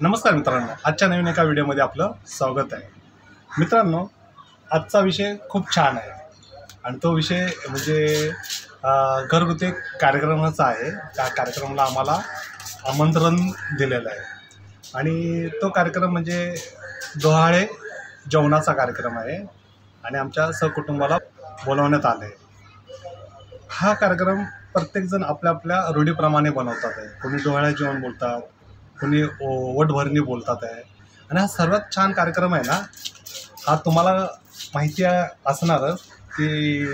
नमस्कार मित्रांनो, आजच्या नवीन एका व्हिडिओमध्ये आपलं स्वागत आहे। मित्रांनो, आजचा विषय खूप छान आहे आणि तो विषय म्हणजे घरगुती कार्यक्रमाचा आहे। त्या कार्यक्रमाला आम्हाला आमंत्रण दिलेलं आहे आणि तो कार्यक्रम म्हणजे डोहाळे जेवणाचा कार्यक्रम आहे आणि आमच्या सहकुटुंबाला बोलवण्यात आले आहे। हा कार्यक्रम प्रत्येकजण आपल्या आपल्या रूढीप्रमाणे बनवतात आहे। कोणी डोहाळे जेवण बोलतात, कोणी वटभरणी बोलतात आहे आणि हा सर्वात छान कार्यक्रम आहे ना। हा तुम्हाला माहिती असणारच की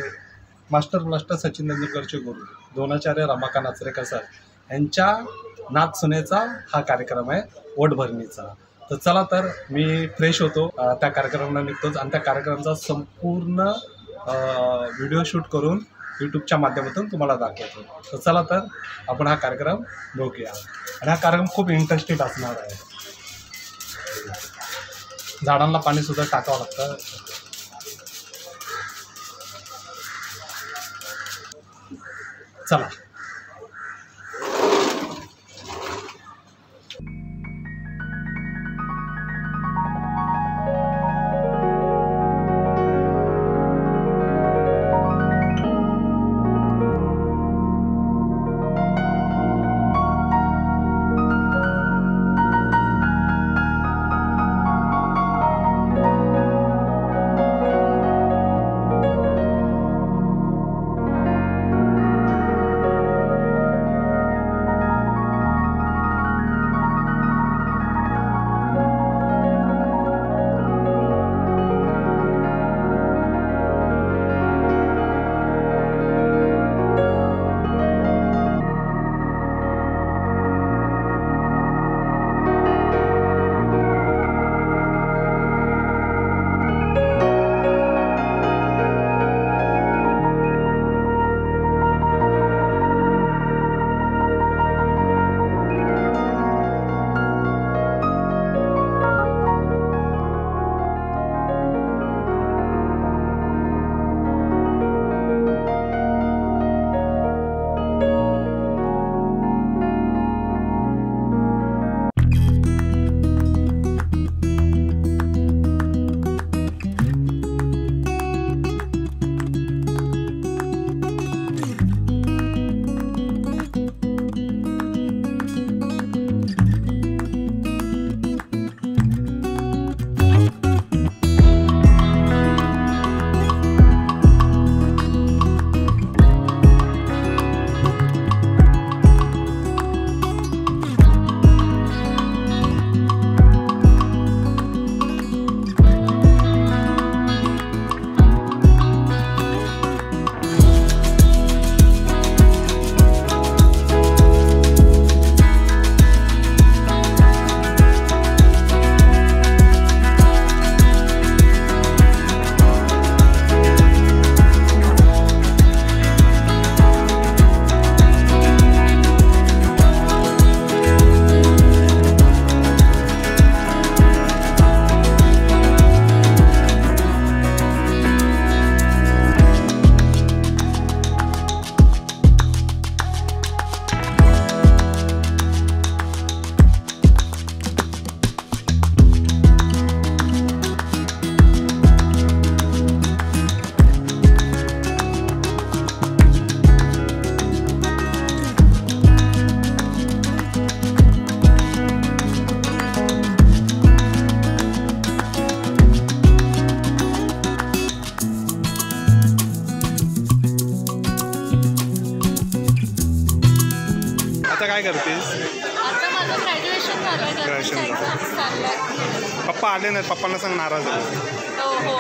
मास्टर ब्लास्टर सचिन तेंडुलकरचे गुरु द्रोणाचार्य रमाकांत आचरेकर सर यांच्या नाच सुनेचा हा कार्यक्रम आहे, वटभरणीचा। तर चला, तर मी फ्रेश होतो, त्या कार्यक्रमाला निघतोच आणि त्या कार्यक्रमाचा संपूर्ण व्हिडिओ शूट करून यूट्यूबच्या माध्यमातून तुम्हाला दाखवतो। तर चला, तर आपण हा कार्यक्रम बघूया आणि हा कार्यक्रम खूप इंटरेस्टिंग असणार आहे। झाडांना पाणी सुद्धा टाकावं लागतं। चला, आता काय करतेस? आता माझं ग्रॅज्युएशन झालं. ग्रॅज्युएशन झालं. पप्पा आले नाहीत, पप्पांना सांग नाराज आहे. हो हो.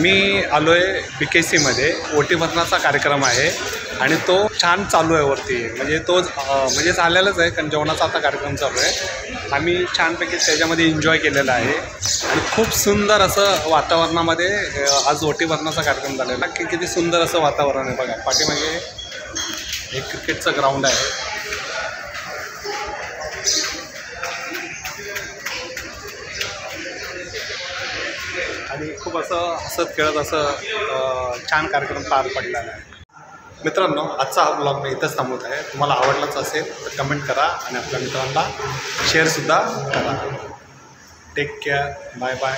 मी आलो आहे BKCमध्ये ओटी भरण्याचा कार्यक्रम आहे आणि तो छान चालू आहे वरती. म्हणजे तो म्हणजे झालेलाच आहे कारण जेवणाचा आता कार्यक्रम चालू आहे. आम्ही छानपैकी त्याच्यामध्ये एन्जॉय केलेला आहे आणि खूप सुंदर असं वातावरणामध्ये आज ओटी भरण्याचा कार्यक्रम झालेला. किती सुंदर असं वातावरण आहे बघा. पाठीमागे एक क्रिकेटचं ग्राउंड आहे. आणि खूप असं हसत खेळत असं छान कार्यक्रम पार पडलेला आहे. मित्रांनो, आजचा हा ब्लॉग मी इथंच थांबवत आहे. तुम्हाला आवडलाच असेल तर कमेंट करा आणि आपल्या मित्रांना शेअरसुद्धा करा. Take care. Bye bye.